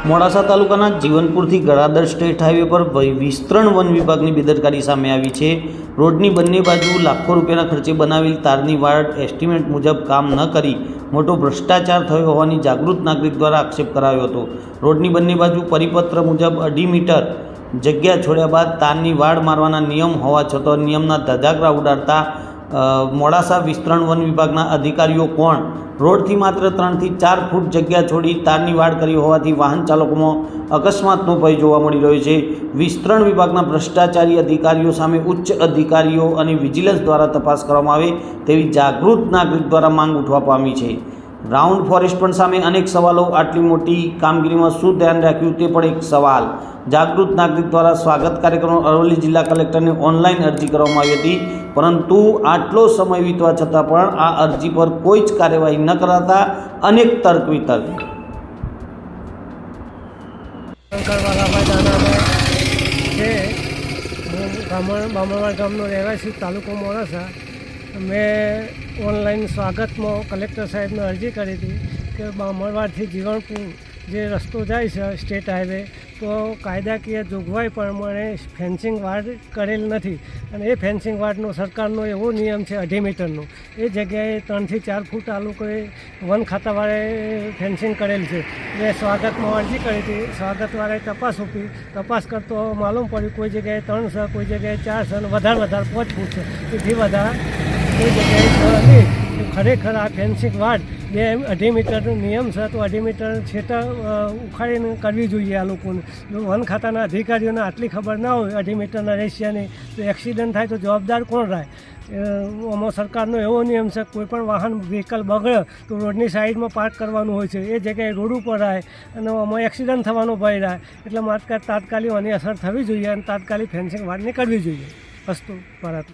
મોડાસા તાલુકાના જીવનપુરથી ગળાદર state highway પર વિસ્તરણ વન વિભાગની બેદરકારી સામે આવી છે। રોડની બંને બાજુ લાખો રૂપિયાના ખર્ચે બનાવેલ તારની વાડ એસ્ટિમેટ મુજબ કામ ન કરી મોટો ભ્રષ્ટાચાર થયો હોવાની જાગૃત નાગરિક દ્વારા આક્ષેપ કરાયો હતો। રોડની બંને બાજુ પરિપત્ર મુજબ 2.5 મીટર જગ્યા છોડ્યા બાદ તારની વાડ મારવાના નિયમ હોવા છતાં નિયમના ધજાગરા ઉડાડતા મોડાસા વિસ્તરણ વન વિભાગના અધિકારીઓ કોણ રોડથી માત્ર 3 થી 4 ફૂટ જગ્યા છોડી તારની વાડ કરી હોવાથી વાહન ચાલકોમાં અકસ્માતનો ભય જોવા મળી રહ્યો છે। વિસ્તરણ વિભાગના ભ્રષ્ટાચારી અધિકારીઓ સામે ઉચ્ચ અધિકારીઓ અને વિજિલન્સ દ્વારા તપાસ કરવામાં આવે તેવી જાગૃત નાગરિક દ્વારા માંગ ઉઠવા પામી છે। રાઉન્ડ ફોરેસ્ટ પણ સામે અનેક સવાલો। આટલી મોટી કામગીરીમાં શું ધ્યાન રાખ્યું તે પણ એક સવાલ। જાગૃત નાગરિક દ્વારા સ્વાગત કાર્યક્રમ અરવલ્લી જિલ્લા કલેક્ટરને ઓનલાઈન અરજી કરવામાં આવી હતી, પરંતુ આટલો સમય વીતવા છતાં પણ આ અરજી પર કોઈ જ કાર્યવાહી ન કરાતા અનેક તર્ક વિતર્ક। બામણવાડ ગામનો રહેવાસી તાલુકો મોડાસા। મેં ઓનલાઈન સ્વાગતમાં કલેક્ટર સાહેબને અરજી કરી હતી કે બામણવાડથી જીવનપુર જે રસ્તો જાય છે સ્ટેટ હાઈવે, તો કાયદાકીય જોગવાઈ પ્રમાણે ફેન્સિંગ વાડ કરેલ નથી અને એ ફેન્સિંગ વાડનો સરકારનો એવો નિયમ છે 2.5 મીટરનો, એ જગ્યાએ 3 થી 4 ફૂટ આ લોકોએ વન ખાતાવાળાએ ફેન્સિંગ કરેલ છે। મેં સ્વાગતમાં અરજી કરી હતી, સ્વાગતવાળાએ તપાસ આપી, તપાસ કરતો માલુમ પડ્યું કોઈ જગ્યાએ 3 છે, કોઈ જગ્યાએ 4 છે અને વધારે 5 ફૂટ છે, એથી વધારે કોઈ જગ્યાએ નહીં। ખરેખર આ ફેન્સિંગ વાડ 2.5 મીટરનો નિયમ છે, તો 2.5 મીટર છેટા ઉખાડીને કરવી જોઈએ આ લોકોને। જો વન ખાતાના અધિકારીઓને આટલી ખબર ના હોય 2.5 મીટરના રેશિયાની, તો એક્સિડન્ટ થાય તો જવાબદાર કોણ રહે? આમાં સરકારનો એવો નિયમ છે કોઈ પણ વાહન વ્હીકલ બગડે તો રોડની સાઈડમાં પાર્ક કરવાનું હોય છે, એ જગ્યાએ રોડ ઉપર રહે અને આમાં એક્સિડન્ટ થવાનો ભય રહે। એટલે તાત્કાલિક આની અસર થવી જોઈએ અને તાત્કાલિક ફેન્સિંગ વાડ નીકળવી જોઈએ। અસ્તુ ભારત।